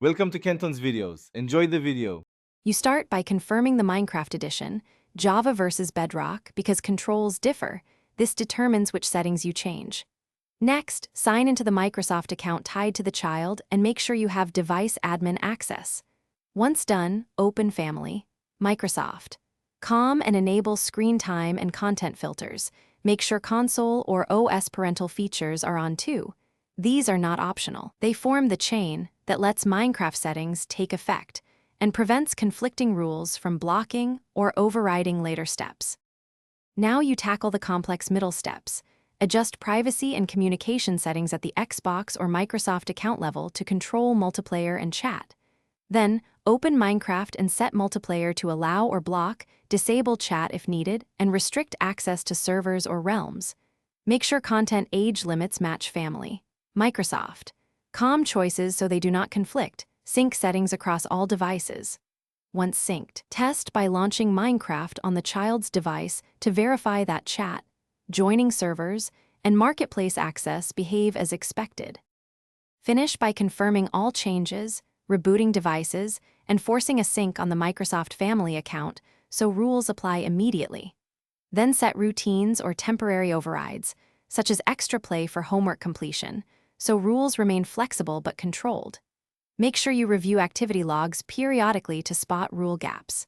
Welcome to Kenton's videos. Enjoy the video. You start by confirming the Minecraft edition, Java versus Bedrock, because controls differ. This determines which settings you change. Next, sign into the Microsoft account tied to the child and make sure you have device admin access. Once done, open Family, Microsoft. Calm and enable screen time and content filters. Make sure console or OS parental features are on too. These are not optional. They form the chain that lets Minecraft settings take effect and prevents conflicting rules from blocking or overriding later steps. Now you tackle the complex middle steps. Adjust privacy and communication settings at the Xbox or Microsoft account level to control multiplayer and chat. Then, open Minecraft and set multiplayer to allow or block, disable chat if needed, and restrict access to servers or realms. Make sure content age limits match family. Microsoft. Calm choices so they do not conflict. Sync settings across all devices. Once synced, test by launching Minecraft on the child's device to verify that chat, joining servers, and marketplace access behave as expected. Finish by confirming all changes, rebooting devices, and forcing a sync on the Microsoft Family account so rules apply immediately. Then set routines or temporary overrides, such as extra play for homework completion, so rules remain flexible but controlled. Make sure you review activity logs periodically to spot rule gaps.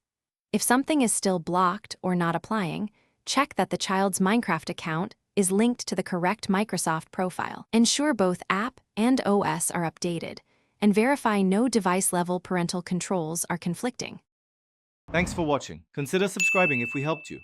If something is still blocked or not applying, check that the child's Minecraft account is linked to the correct Microsoft profile. Ensure both app and OS are updated, and verify no device-level parental controls are conflicting. Thanks for watching. Consider subscribing if we helped you.